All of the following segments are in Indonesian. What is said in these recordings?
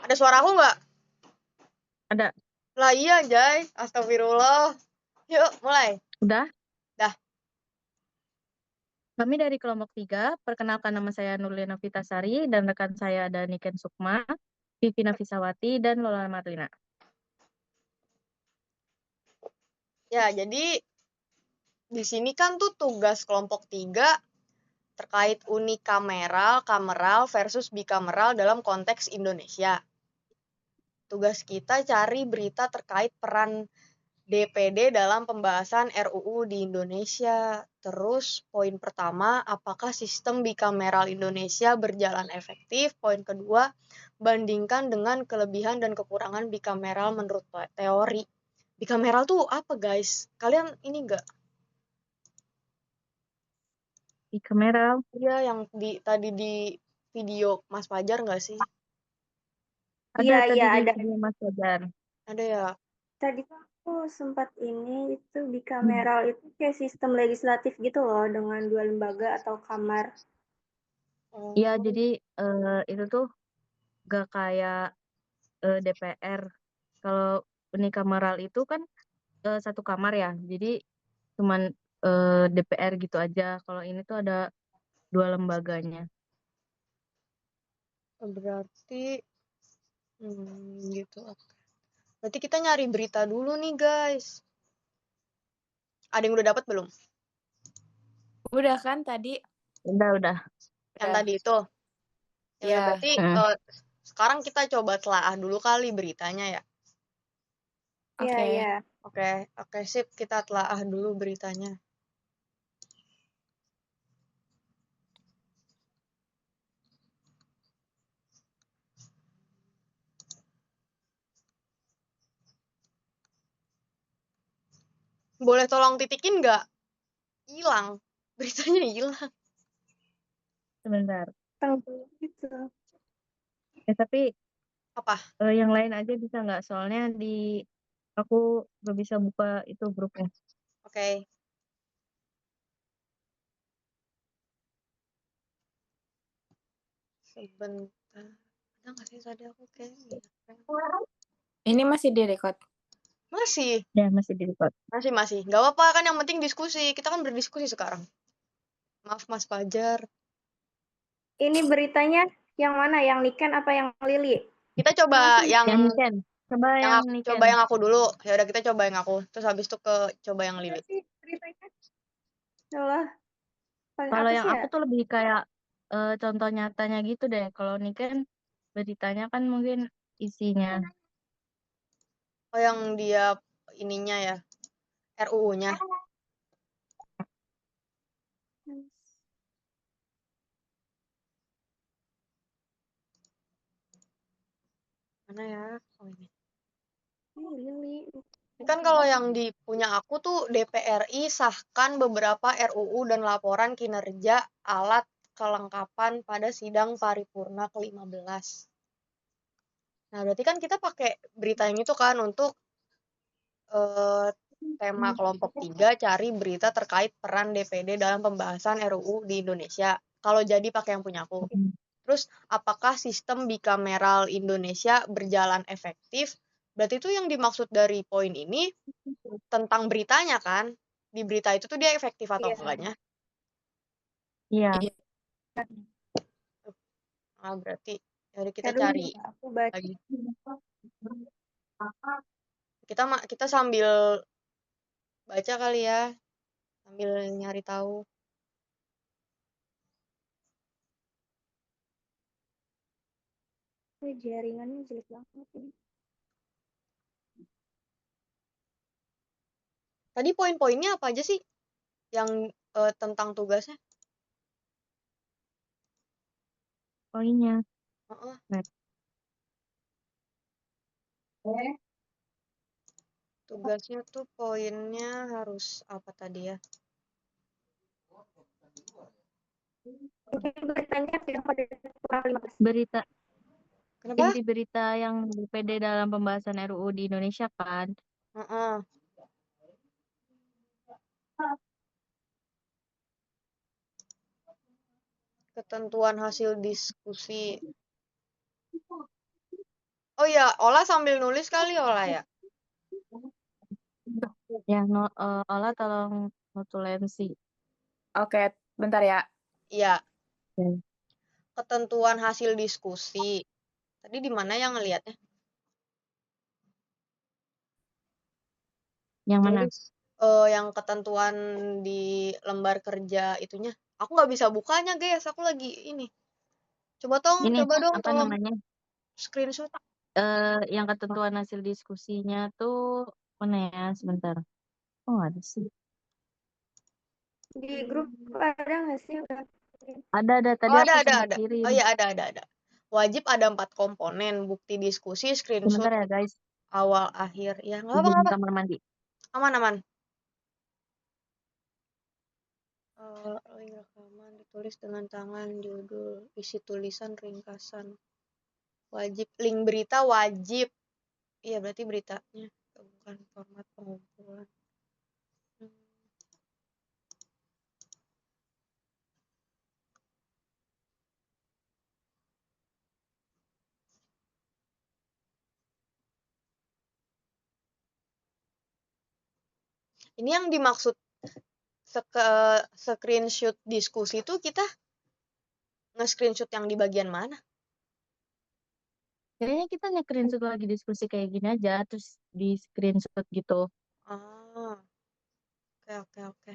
Ada suara aku nggak? Ada. Lah iya, Jay. Astagfirullah. Yuk, mulai. Udah. Dah. Kami dari kelompok 3. Perkenalkan, nama saya Nurlina Vitasari dan rekan saya ada Niken Sukma, Vivi Nafisawati, dan Lola Marlina. Ya, jadi di sini kan tuh tugas kelompok 3 terkait unikameral, kameral versus bikameral dalam konteks Indonesia. Tugas kita cari berita terkait peran DPD dalam pembahasan RUU di Indonesia. Terus poin pertama, apakah sistem bikameral Indonesia berjalan efektif? Poin kedua, bandingkan dengan kelebihan dan kekurangan bikameral menurut teori. Bikameral tuh apa, guys? Kalian ini enggak? Bikameral. Iya, yang tadi di video Mas Fajar nggak sih? Ada Iya, tadi di ada. video Mas Fajar. Ada ya? Tadi tuh aku sempat ini itu bikameral itu kayak sistem legislatif gitu loh dengan 2 lembaga atau kamar. Iya, Oh, jadi itu tuh gak kayak DPR. Kalau unikameral itu kan satu kamar ya, jadi cuman DPR gitu aja. Kalau ini tuh ada 2 lembaganya. berarti gitu. Berarti kita nyari berita dulu nih, guys. Ada yang udah dapat belum? Udah kan tadi? Udah. Yang Udah. tadi itu. Ya udah, Ya. berarti sekarang kita coba telaah dulu kali beritanya ya. Iya, Oke. iya. Oke, sip. Kita telaah dulu beritanya. Boleh tolong titikin nggak? Hilang. Beritanya hilang. Sebentar. Gitu. Tapi Apa? yang lain aja bisa nggak? Soalnya aku nggak bisa buka itu grupnya. Oke. Sebentar. Ada nggak sih tadi aku kayaknya? Ini masih direkod. Masih. Ya, masih di record. Masih. Nggak apa-apa kan, yang penting diskusi. Kita kan berdiskusi sekarang. Maaf, Mas Fajar. Ini beritanya yang mana? Yang Niken apa yang Lili? Kita coba Masih yang Niken. Coba yang Niken. coba yang aku dulu. Ya udah, kita coba yang aku. Terus habis itu coba yang Lili. sih beritanya. Adalah paling Kalau apa yang sih aku ya? tuh lebih kayak contoh nyatanya gitu deh. Kalau Niken beritanya kan mungkin isinya. Oh, yang dia ininya ya. RUU-nya. Mana ya? Oh, ini. Lili. Ini kan kalau yang di punya aku tuh, DPRI sahkan beberapa RUU dan laporan kinerja alat kelengkapan pada sidang paripurna ke-15. Nah, berarti kan kita pakai berita yang itu kan untuk tema kelompok 3, cari berita terkait peran DPD dalam pembahasan RUU di Indonesia. Kalau jadi pakai yang punya aku. Terus, apakah sistem bikameral Indonesia berjalan efektif? Berarti itu yang dimaksud dari poin ini tentang beritanya kan? Di berita itu tuh dia efektif atau enggaknya? Iya. Nah, berarti jadi kita Aduh, cari aku baca. lagi. Kita sambil baca kali ya, sambil nyari tahu. Jaringannya jelek banget ini. Tadi poin-poinnya apa aja sih yang tentang tugasnya? Poinnya. Heeh. Tugasnya tuh poinnya harus apa tadi ya? Beritanya tidak pada kurang 15. Berita Kenapa? inti berita yang DPD dalam pembahasan RUU di Indonesia kan. Heeh. Ketentuan hasil diskusi. Oh iya, Ola sambil nulis kali Ola ya. Ya, Ola tolong notulensi. Oke, bentar ya. Iya, Oke. ketentuan hasil diskusi. Tadi di mana yang ngelihatnya? Yang mana? Tulis yang ketentuan di lembar kerja itunya. Aku nggak bisa bukanya, guys. Aku lagi ini. Coba dong Ini apa tolong namanya? screenshot. Yang ketentuan hasil diskusinya tuh mana ya? Sebentar. Oh, nggak ada sih. Di grup ada nggak sih? Ada. Tadi Oh, aku ada. sempat Oh kirim. iya, ada. Wajib ada 4 komponen, bukti diskusi, screenshot Sebentar ya, guys. awal akhir. Ya, nggak Izin apa-apa. kamar mandi. Aman. Link rekaman ditulis dengan tangan, judul, isi tulisan, ringkasan. Wajib, link berita wajib. Iya, berarti beritanya bukan format pengumpulan. Ini yang dimaksud screenshot diskusi itu kita nge-screenshot yang di bagian mana? Kayaknya kita nge-screenshot lagi diskusi kayak gini aja, terus di screenshot gitu. Ah, oke.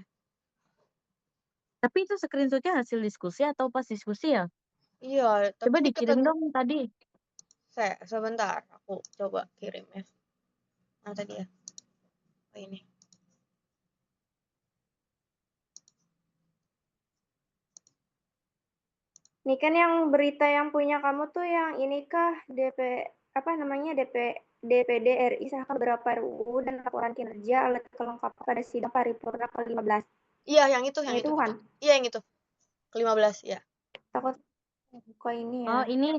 Tapi itu screenshotnya hasil diskusi atau pas diskusi ya? Iya, tapi Coba di dikirim dong tadi. sebentar, aku coba kirim ya. Nah, tadi ya. Oh, ini. Nih kan yang berita yang punya kamu tuh yang ini kah DPD RI sahkan beberapa RUU dan laporan kinerja alat kelengkap pada sidang paripurna ke-15. Iya, yang itu. Yang itu kan? Iya, yang itu. Ke-15, ya. Takut buka ini Oh, ya. ini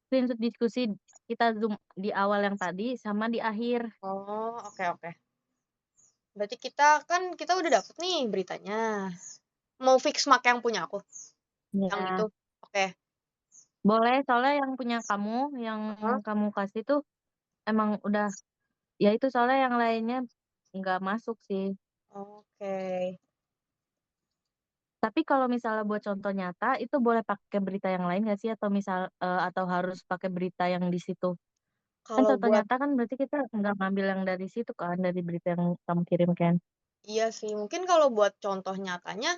screenshot diskusi kita zoom di awal yang tadi sama di akhir. Oh, oke. Berarti kita udah dapet nih beritanya. Mau fix mark yang punya aku? Yang Ya, itu? Oke. boleh. Soalnya yang punya kamu, yang Hah? kamu kasih tuh emang udah, ya itu soalnya yang lainnya nggak masuk sih. Oke. Tapi kalau misalnya buat contoh nyata, itu boleh pakai berita yang lain nggak sih? Atau harus pakai berita yang di situ? Kan Kalau contoh buat nyata kan berarti kita nggak ngambil yang dari situ kan, dari berita yang kamu kirim kan? iya sih, mungkin kalau buat contoh nyatanya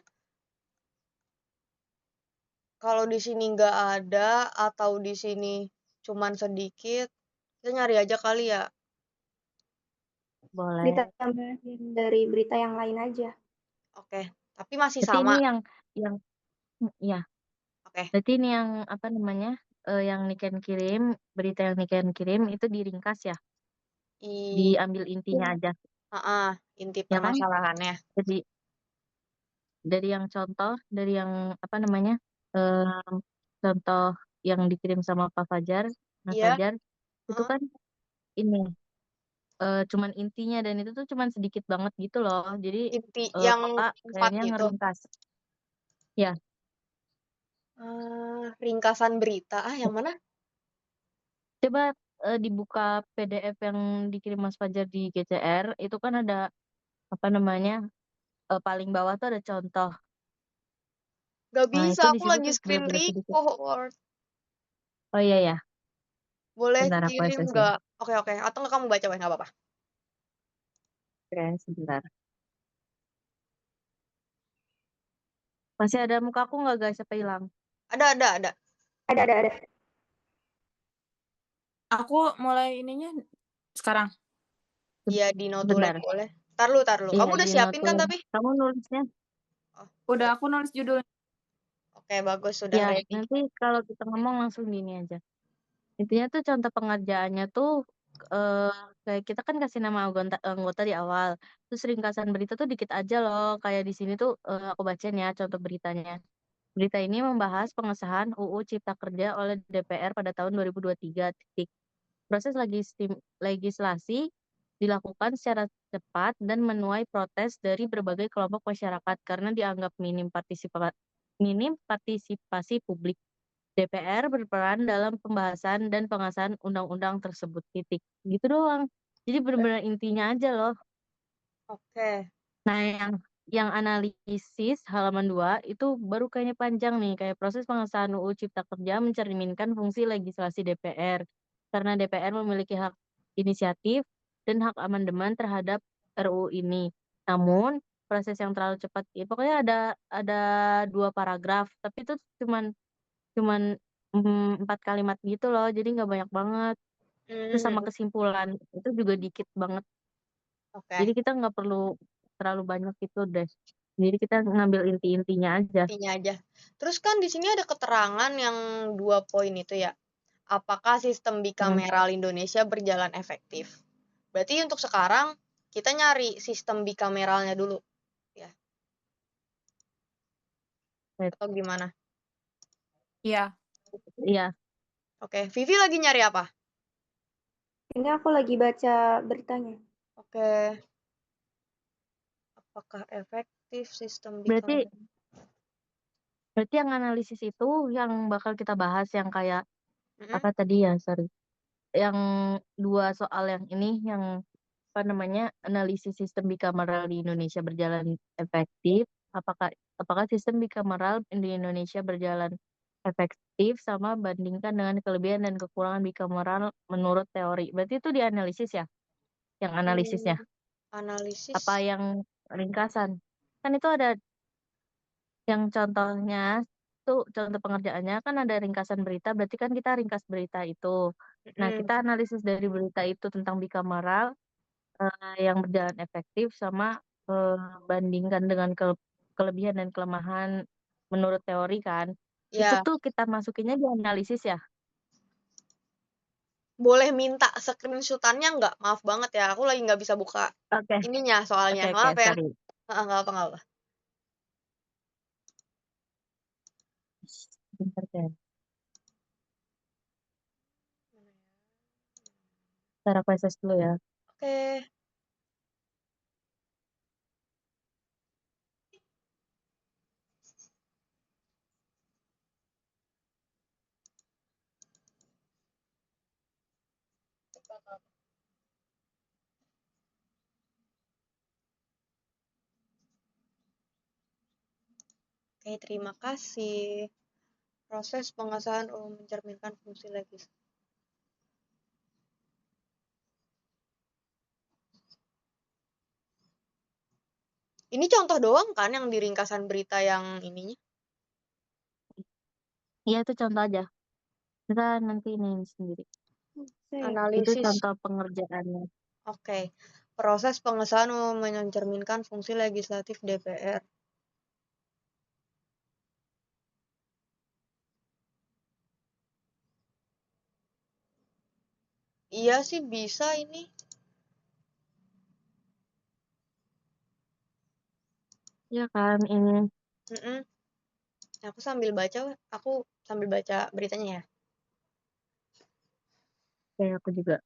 kalau di sini nggak ada atau di sini cuman sedikit, kita nyari aja kali ya. Boleh. Ditambahin dari berita yang lain aja. Oke, tapi masih Berarti sama. ini yang ya, Oke. berarti ini yang apa namanya? Yang Niken kirim, berita yang Niken kirim itu diringkas ya, I diambil intinya aja, inti ya kan? permasalahannya. Jadi dari yang contoh, dari yang apa namanya? em, Contoh yang dikirim sama Pak Fajar, Mas Iya, Fajar, itu heeh. kan ini cuman intinya dan itu tuh cuman sedikit banget gitu loh. Jadi Inti yang kakak 4 kayaknya gitu. ngeringkas. Ya, Ringkasan berita. Yang mana? coba dibuka PDF yang dikirim Mas Fajar di GCR, itu kan ada apa namanya? Paling bawah tuh ada contoh. Gak Nah, bisa, itu di aku situ lagi tuh screen bener-bener sedikit. record. Oh iya ya, Boleh bentar aku kirim access ya. nggak? Oke. Atau nggak kamu baca, nggak apa-apa. Oke, sebentar. Masih ada muka aku nggak guys? Apa hilang? Ada. Ada. Aku mulai ininya sekarang. Iya, di notulen Sebentar. boleh. Tar lu. Iya, Kamu udah di siapin kan notulen. tapi? Kamu nulisnya? Oh, Udah aku nulis judul. oke, bagus, sudah Ya, ready. nanti kalau kita ngomong langsung gini aja. Intinya tuh contoh pengerjaannya tuh eh kayak kita kan kasih nama anggota di awal. Terus ringkasan berita tuh dikit aja loh. Kayak di sini tuh aku bacain ya contoh beritanya. Berita ini membahas pengesahan UU Cipta Kerja oleh DPR pada tahun 2023. Titik. Proses legislasi dilakukan secara cepat dan menuai protes dari berbagai kelompok masyarakat karena dianggap minim partisipasi publik. DPR berperan dalam pembahasan dan pengesahan undang-undang tersebut. Titik. Gitu doang. Jadi benar-benar intinya aja loh. Oke. Nah, yang analisis halaman 2 itu baru kayaknya panjang nih, kayak proses pengesahan UU Cipta Kerja mencerminkan fungsi legislasi DPR. Karena DPR memiliki hak inisiatif dan hak amandemen terhadap RUU ini. Namun, proses yang terlalu cepat, ya pokoknya ada 2 paragraf, tapi itu cuman cuman 4 kalimat gitu loh, jadi nggak banyak banget. Terus sama Mhm. kesimpulan, itu juga dikit banget. Oke. Jadi kita nggak perlu terlalu banyak itu deh. Jadi kita ngambil inti-intinya aja. Intinya aja. Terus kan di sini ada keterangan yang 2 poin itu ya. Apakah sistem bikameral Indonesia berjalan efektif? Berarti untuk sekarang kita nyari sistem bikameralnya dulu ya. Baik. Atau gimana? Iya. Iya. Oke, Vivi lagi nyari apa? Ini aku lagi baca beritanya. Oke. Apakah efektif sistem Berarti bikameral? berarti yang analisis itu yang bakal kita bahas yang kayak Mhm. apa tadi ya, sorry. Yang 2 soal yang ini yang apa namanya, analisis sistem bikameral di Indonesia berjalan efektif, apakah sistem bikameral di Indonesia berjalan efektif sama bandingkan dengan kelebihan dan kekurangan bikameral menurut teori. Berarti itu dianalisis ya? Yang analisisnya? Analisis. Apa yang ringkasan? Kan itu ada yang contohnya tuh, contoh pengerjaannya kan ada ringkasan berita, berarti kan kita ringkas berita itu. Nah, Mhm. kita analisis dari berita itu tentang bikameral yang berjalan efektif sama bandingkan dengan kelebihan dan kelemahan menurut teori kan. Itu Ya, tuh kita masukinnya di analisis ya? boleh minta screenshot-annya nggak? Maaf banget ya, aku lagi nggak bisa buka Oke, ininya soalnya. oke, Maaf ya. sorry. Nggak apa-apa. Bentar deh. Ntar aku access dulu ya. Oke. Oke, terima kasih. Proses pengesahan mencerminkan fungsi legislatif. Ini contoh doang kan yang di ringkasan berita yang ininya? Iya, itu contoh aja. Kita nanti ini sendiri. Oke. Itu Analisis. contoh pengerjaannya. Oke. Proses pengesahan mencerminkan fungsi legislatif DPR. Iya sih bisa ini. Iya kan, ini. Mm-mm. Aku sambil baca beritanya ya. Kayak aku juga.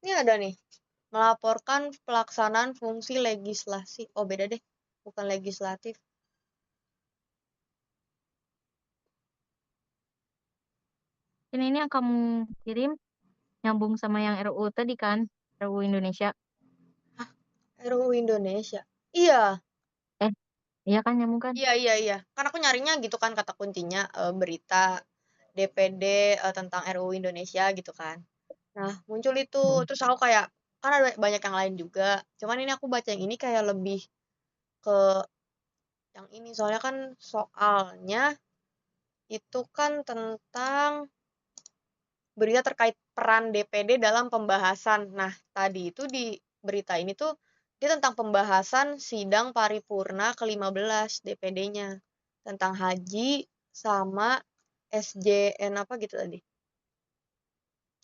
Ini ada nih. Melaporkan pelaksanaan fungsi legislasi. Oh, beda deh. Bukan legislatif. Ini yang kamu kirim nyambung sama yang RUU tadi kan? RUU Indonesia. RUU Indonesia. Iya. Iya kan, nyambung kan? Iya. Kan aku nyarinya gitu kan kata kuncinya, berita DPD, tentang RUU Indonesia gitu kan. Nah, muncul itu, terus aku kayak, kan ada banyak yang lain juga, cuman ini aku baca yang ini kayak lebih ke yang ini, soalnya kan soalnya itu kan tentang berita terkait peran DPD dalam pembahasan. Nah, tadi itu di berita ini tuh dia tentang pembahasan sidang paripurna ke-15 DPD-nya. Tentang haji sama SJN apa gitu tadi.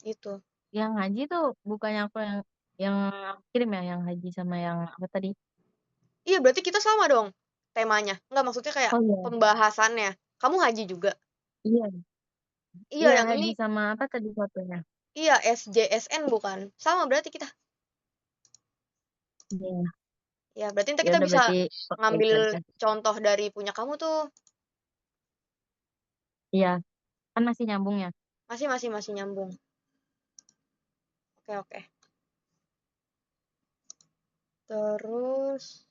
Itu. Yang haji tuh bukannya aku yang aku kirim ya, yang haji sama yang apa tadi? Iya, berarti kita sama dong temanya. Enggak, maksudnya kayak Oh iya, pembahasannya. Kamu haji juga? iya, Iya, iya yang haji ini sama apa tadi satunya? iya SJSN bukan? Sama berarti kita. Iya, Ya, berarti nanti ya kita udah bisa berarti itu ngambil aja. contoh dari punya kamu tuh. Iya, kan masih nyambung ya. Masih nyambung. Oke. Terus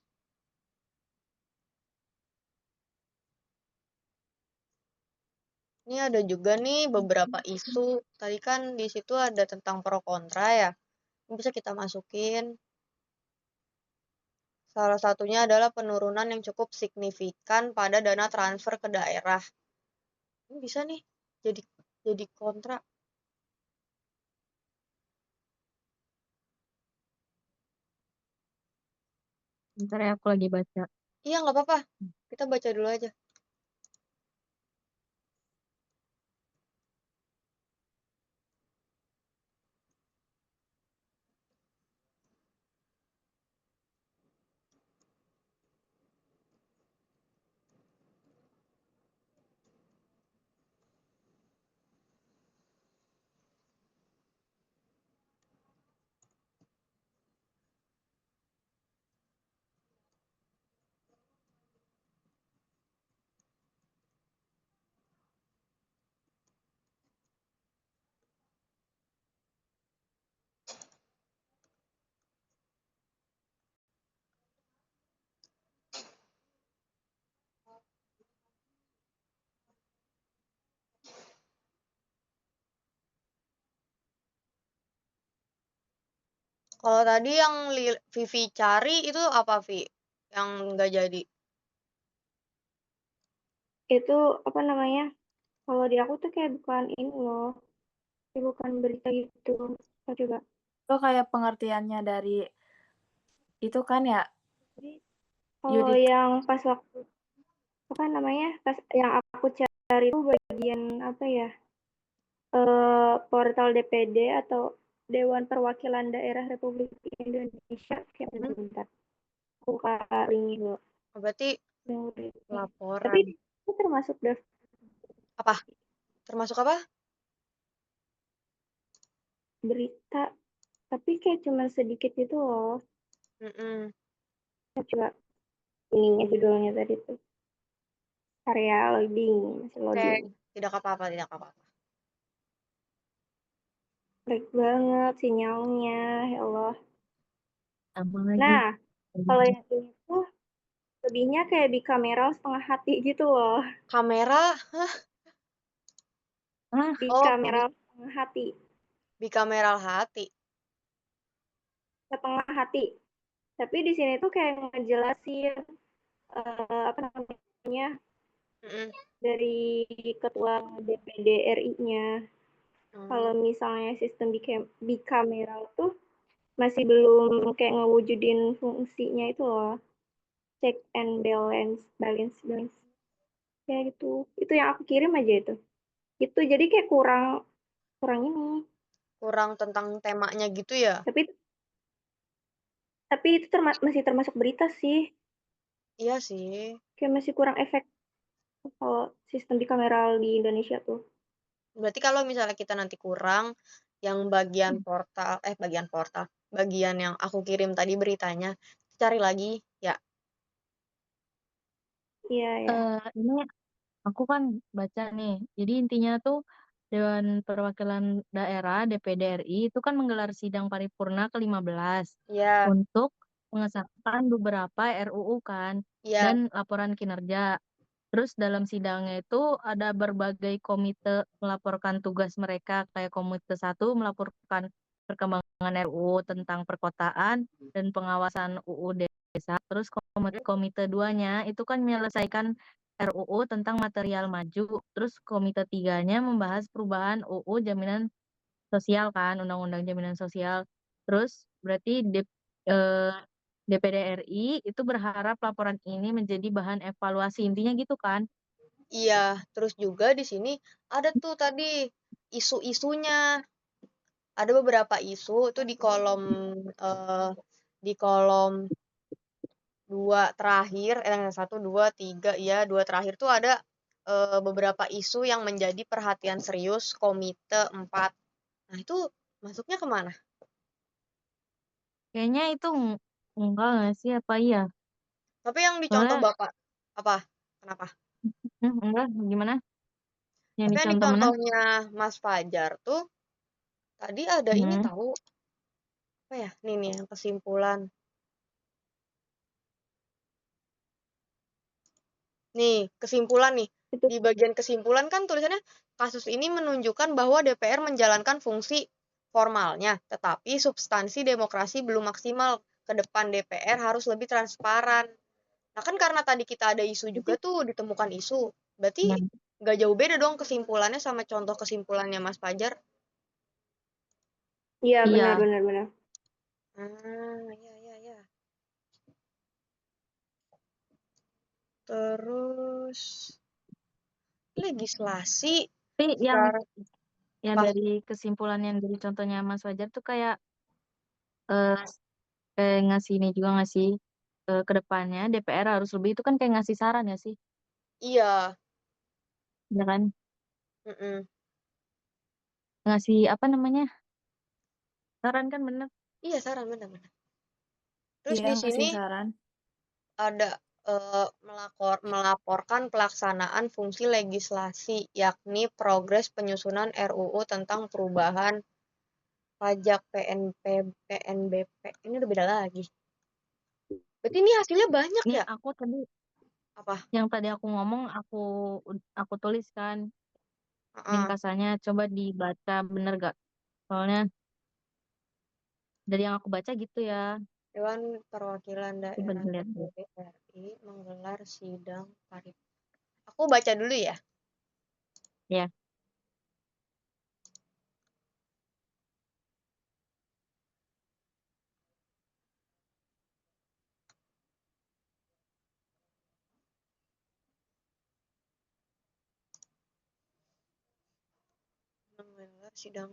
ini ada juga nih beberapa isu. Tadi kan di situ ada tentang pro kontra ya. Ini bisa kita masukin. Salah satunya adalah penurunan yang cukup signifikan pada dana transfer ke daerah. Ini bisa nih jadi kontra. Bentar ya, aku lagi baca. Iya, nggak apa-apa. Kita baca dulu aja. Kalau tadi yang Vivi cari itu apa, Vi? Yang nggak jadi? Itu apa namanya? Kalau di aku tuh kayak bukan ini loh, kayak bukan berita gitu. Coba. Itu kayak pengertiannya dari itu kan ya, Jadi kalau Yudi. yang pas waktu apa namanya? Pas yang aku cari itu bagian apa ya? Portal DPD atau Dewan Perwakilan Daerah Republik Indonesia. Kayak bentar. Aku buka linknya dulu. Berarti Tapi laporan. itu termasuk daftar Apa? Termasuk apa? berita, tapi kayak cuma sedikit gitu loh. Mm-mm. Coba ininya judulnya tadi tuh. Area loading, masih Oke, loading. tidak apa-apa. Baik banget sinyalnya, ya Allah. Sama lagi. Nah, kalau yang ini tuh lebihnya kayak bicameral setengah hati gitu loh. Kamera, Ah, Bicameral setengah hati. bikameral hati. Setengah hati. Tapi di sini tuh kayak ngejelasin apa namanya Mm-mm. dari ketua DPD RI-nya. Kalau misalnya sistem bicameral tuh masih belum kayak ngewujudin fungsinya itu loh, check and balance kayak gitu. Itu yang aku kirim aja itu jadi kayak kurang kurang ini, Kurang tentang temanya gitu ya? tapi itu masih termasuk berita sih, Iya sih. kayak masih kurang efek kalau sistem bicameral di Indonesia tuh. Berarti kalau misalnya kita nanti kurang yang bagian yang aku kirim tadi beritanya, cari lagi ya. Iya ya. ini aku kan baca nih. Jadi intinya tuh Dewan Perwakilan Daerah DPD RI itu kan menggelar sidang paripurna ke-15 Iya. untuk mengesahkan beberapa RUU kan, Iya, dan laporan kinerja. Terus dalam sidangnya itu ada berbagai komite melaporkan tugas mereka, kayak komite 1 melaporkan perkembangan RUU tentang perkotaan dan pengawasan UU desa. Terus komite 2-nya itu kan menyelesaikan RUU tentang material maju. Terus komite 3-nya membahas perubahan UU jaminan sosial kan, Undang-Undang Jaminan Sosial. Terus berarti DPD RI itu berharap laporan ini menjadi bahan evaluasi, intinya gitu kan? iya. Terus juga di sini ada tuh tadi isu-isunya. Ada beberapa isu itu di kolom 2 terakhir, 1, 2, 3, iya 2 terakhir tuh ada beberapa isu yang menjadi perhatian serius Komite 4. Nah, itu masuknya kemana? Kayaknya itu enggak nggak sih, apa iya? Tapi yang dicontoh Soalnya Bapak, apa? Kenapa? enggak, gimana? Yang Tapi yang dicontoh mana? dicontohnya Mas Fajar tuh tadi ada ini Hmm. tahu apa ya? Nih yang kesimpulan. Nih, kesimpulan nih. Itu Di bagian kesimpulan kan tulisannya kasus ini menunjukkan bahwa DPR menjalankan fungsi formalnya, tetapi substansi demokrasi belum maksimal. Ke depan DPR harus lebih transparan. Nah, kan karena tadi kita ada isu juga tuh, ditemukan isu. Berarti Nah, nggak jauh beda dong kesimpulannya sama contoh kesimpulannya Mas Fajar. iya iya. benar. Iya. Terus legislasi Tapi yang apa? dari kesimpulan yang dari contohnya Mas Fajar tuh kayak eh kayak ngasih ini juga nggak sih, ke depannya DPR harus lebih, itu kan kayak ngasih saran ya sih? Iya. Ya kan? Mm-mm. Ngasih apa namanya? Saran kan bener? Iya, saran benar-benar. Terus Iya, di ngasih sini saran. ada melaporkan pelaksanaan fungsi legislasi, yakni progres penyusunan RUU tentang perubahan pajak PNBP. Ini udah beda lagi. Berarti ini hasilnya banyak Nih ya? aku tadi Apa? yang tadi aku ngomong aku tuliskan Heeh. ringkasannya, coba dibaca bener gak? Soalnya dari yang aku baca gitu ya. Dewan Perwakilan Coba Daerah dilihat deh. DPD RI menggelar sidang paripurna. Aku baca dulu ya. Ya, Menggelar sidang.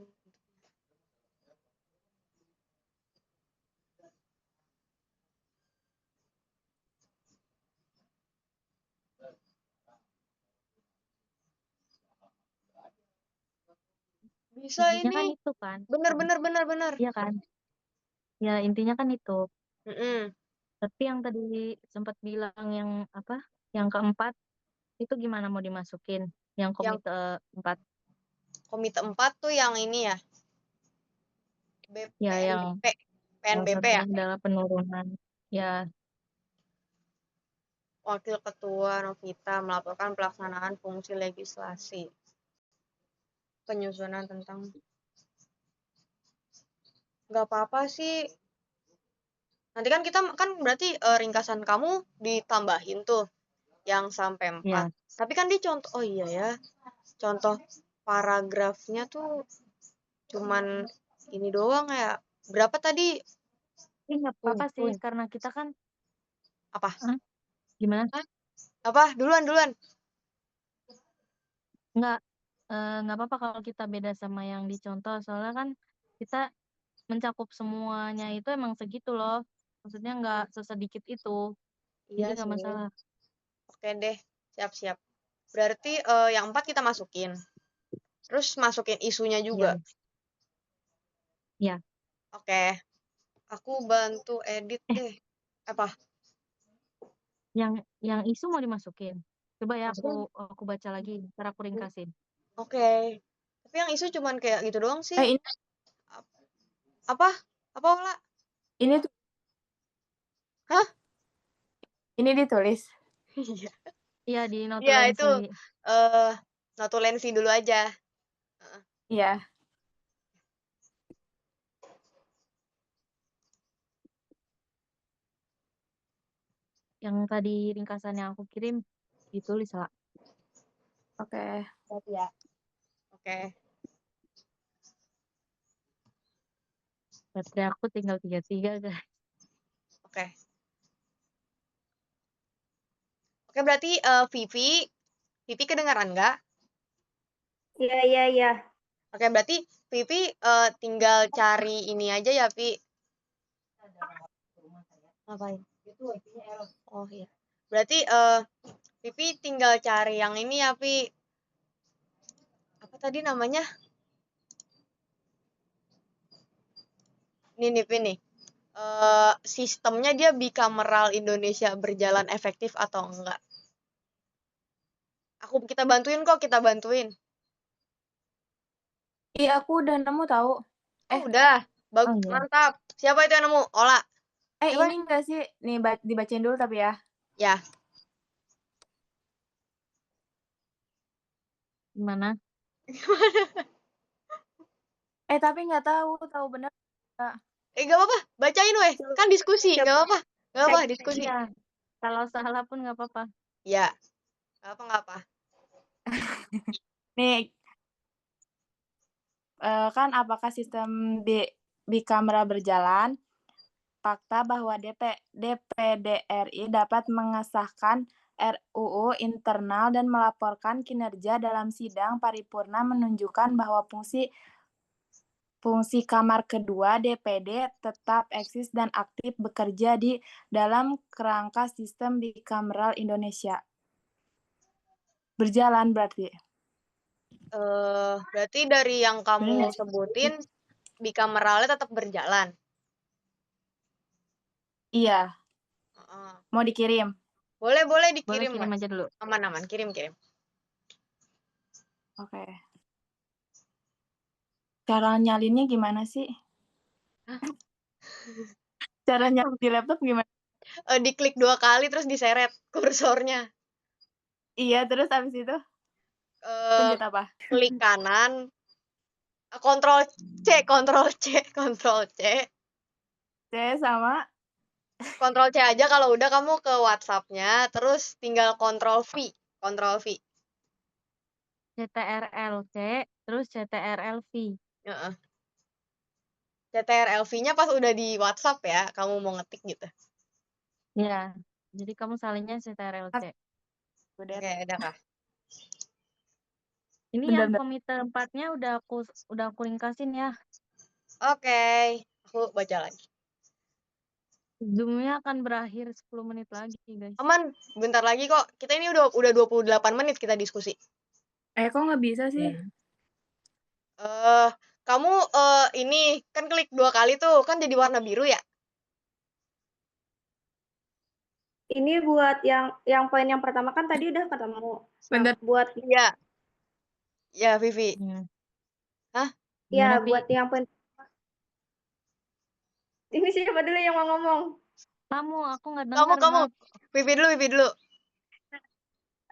Bisa intinya ini. kan itu kan. Bener. Iya kan? Ya intinya kan itu. Mm-mm. Tapi yang tadi sempat bilang yang apa? Yang keempat itu gimana mau dimasukin? Yang Yang komite 4 Komite 4 tuh yang ini ya. ya yang PNBP. salah PNBP ya. satunya adalah penurunan. Ya, Wakil Ketua Novita melaporkan pelaksanaan fungsi legislasi. Penyusunan tentang nggak apa-apa sih. Nanti kan kita kan berarti ringkasan kamu ditambahin tuh yang sampai 4. ya. Tapi kan dia contoh, oh iya ya, contoh paragrafnya tuh cuman ini doang ya. Berapa tadi? Ini nggak apa-apa sih Tujuh. karena kita kan Apa? gimana? Hah? Apa? Duluan. Nggak nggak apa-apa kalau kita beda sama yang dicontoh, soalnya kan kita mencakup semuanya itu emang segitu loh. Maksudnya nggak sesedikit itu. Iya Jadi nggak sih. masalah. Oke deh, siap. Berarti yang 4 kita masukin. Terus masukin isunya juga. Ya, ya. Oke, aku bantu edit Eh, deh. Apa? yang isu mau dimasukin. Coba ya Masukin? aku baca lagi, ntar aku ringkasin. Oke. Tapi yang isu cuman kayak gitu doang sih. Ini Apa? Apa Ola? ini tuh Hah? Ini ditulis. Iya. Iya, di Iya, itu notulensi. notulensi dulu aja. Iya. Yang tadi ringkasan yang aku kirim ditulis lah. Oke. Siap ya. Oke. Baterai aku tinggal 33 guys. Oke. Oke, berarti Vivi kedengaran nggak? Iya. Oke, berarti Vivi tinggal cari ini aja ya, Vi. Ngapain? Oh iya. Berarti Vivi tinggal cari yang ini ya, Vi. Apa tadi namanya? Ini nih, Vi nih. Sistemnya dia bicameral Indonesia berjalan efektif atau enggak? Kita bantuin kok, kita bantuin. Iya, aku udah nemu tahu. Oh, udah. Oh, iya. Mantap. Siapa itu yang nemu? Ola. Siapa? Ini enggak sih? Nih, dibacain dulu tapi ya. Ya. Gimana? Tapi nggak tahu benar. Gak apa-apa. Bacain weh. Kan diskusi. Gak apa-apa. Gak apa-apa, diskusi. Iya. Kalau salah pun nggak apa-apa. Ya. Gak apa-apa. Nih, kan apakah sistem bicameral berjalan? Fakta bahwa DPD RI dapat mengesahkan RUU internal dan melaporkan kinerja dalam sidang paripurna menunjukkan bahwa fungsi kamar kedua DPD tetap eksis dan aktif bekerja di dalam kerangka sistem bicameral Indonesia. Berjalan berarti. Berarti dari yang kamu sebutin, bicameralnya tetap berjalan. Iya. Mau dikirim? Boleh dikirim. Boleh kirim aja dulu. Aman, kirim. Oke. Cara nyalinnya gimana sih? Cara nyalin di laptop gimana? Diklik 2 kali terus diseret kursornya. Iya, terus abis itu pencet apa? Klik kanan. Kontrol C. C sama? Kontrol C aja kalau udah kamu ke WhatsApp-nya, terus tinggal kontrol V. CTRL-C, terus CTRL-V. CTRL-V-nya pas udah di WhatsApp ya, kamu mau ngetik gitu. Iya. Jadi kamu salinnya CTRL-C. Oke, udah kah? Ini yang komite 4-nya udah aku ringkasin ya. Oke, aku baca lagi. Zoom-nya akan berakhir 10 menit lagi, guys. Aman, bentar lagi kok. Kita ini udah 28 menit kita diskusi. Kok nggak bisa sih? Kamu ini kan klik 2 kali tuh, kan jadi warna biru ya? Ini buat yang poin yang pertama kan tadi udah ketemu. Bentar. Buat Iya. Ya, Vivi. Hah? Ya, buat yang poin. Ini siapa dulu yang mau ngomong? Aku nggak dengar. Kamu. Vivi dulu.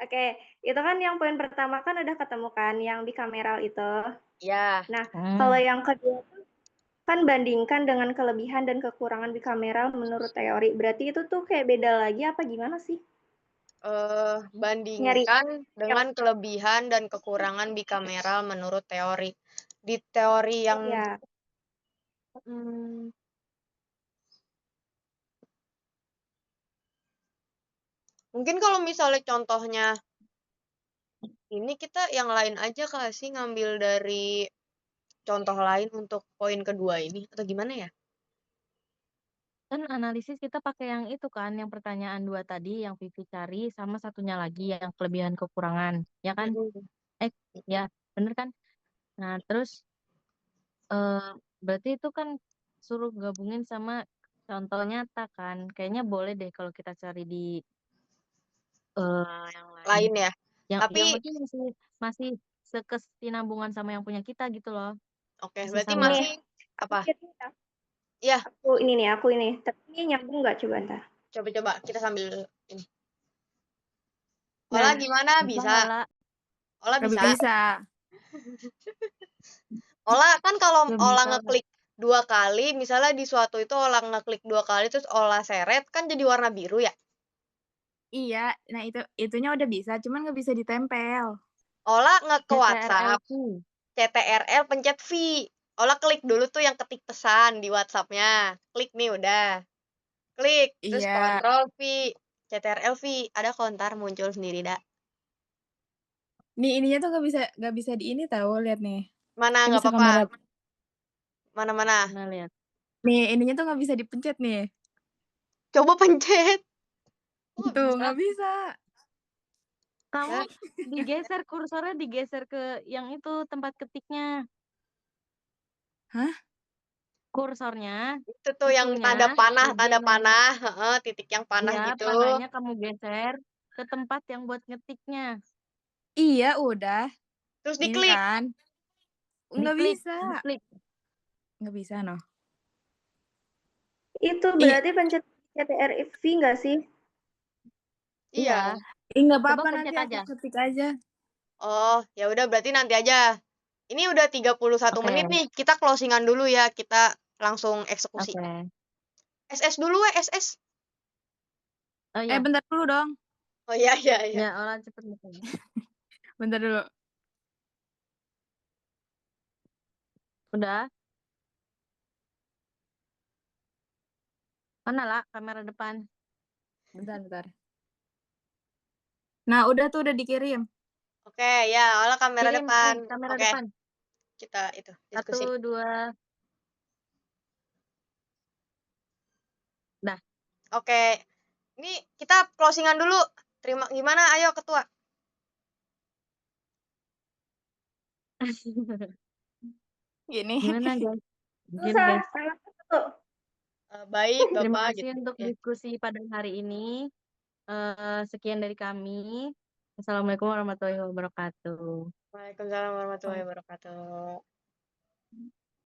Oke, itu kan yang poin pertama kan udah ketemu kan, yang bicameral itu. Ya. Nah, kalau yang kedua kan bandingkan dengan kelebihan dan kekurangan bicameral menurut teori. Berarti itu tuh kayak beda lagi apa gimana sih? Bandingkan dengan kelebihan dan kekurangan bicameral menurut teori. Di teori yang mungkin kalau misalnya contohnya ini kita yang lain aja kasih ngambil dari contoh lain untuk poin kedua ini atau gimana ya? Kan analisis kita pakai yang itu kan, yang pertanyaan 2 tadi yang Vivi cari sama satunya lagi yang kelebihan kekurangan, ya kan? Ya, bener kan? Nah, terus berarti itu kan suruh gabungin sama contoh nyata kan. Kayaknya boleh deh kalau kita cari di yang lain ya. Tapi yang penting masih sekesinambungan sama yang punya kita gitu loh. Oke, berarti masih apa? Iya. Aku ini. Tapi ini nyambung nggak coba ntar? Coba-coba kita sambil ini. Nah, Ola gimana? Bisa Bisa. nggak, La? Ola Nggak bisa. bisa. Ola kan kalau Nggak Ola bisa, La. ngeklik 2 kali, misalnya di suatu itu Ola ngeklik 2 kali terus Ola seret kan jadi warna biru ya? Iya, nah itunya udah bisa, cuman nggak bisa ditempel. Ola ke WhatsApp, CTRL-Q. CTRL pencet V. Ola klik dulu tuh yang ketik pesan di WhatsApp-nya. Klik nih udah. Klik, terus Iya. kontrol V, CTRL V. Ada kontar muncul sendiri dah. Nih ininya tuh nggak bisa di ini tahu, lihat nih. Mana Nggak nggak bisa apa-apa. kamera. Mana-mana. Nah, lihat. Nih ininya tuh nggak bisa dipencet nih. Coba pencet. Oh, nggak Tuh bisa. nggak bisa. Kamu Nah, digeser kursornya digeser ke yang itu tempat ketiknya. Hah? Kursornya itu tuh yang itunya tanda panah, bagian heeh, titik yang panah ya gitu. panahnya kamu geser ke tempat yang buat ngetiknya. Iya udah. Terus Ini diklik. kan. Nggak Diklik, bisa. diklik. Nggak bisa noh. itu berarti pencet CTRL-V nggak sih? Iya. Nggak Coba apa-apa, nanti pencet aku aja. ketik aja. Oh, ya udah berarti nanti aja. Ini udah 31 Oke, menit nih. Kita closingan dulu ya. Kita langsung eksekusi. oke. SS dulu SS. Oh ya, Bentar dulu dong. Oh iya iya iya. ya orang cepet bukan. Bentar dulu. Udah. Mana lah kamera depan? Bentar. Nah, udah dikirim. Oke, ya, olah kamera Kirim, depan. kamera Oke, depan. kita itu 1, diskusi. 2. Dah. Oke. Ini kita closingan dulu. Terima gimana? Ayo ketua. Gini. Gimana guys? Mungkin Susah, guys. salah satu. Baik, Terima Bapak kasih gitu. untuk Ya. diskusi pada hari ini. Sekian dari kami. Assalamualaikum warahmatullahi wabarakatuh. Waalaikumsalam warahmatullahi wabarakatuh.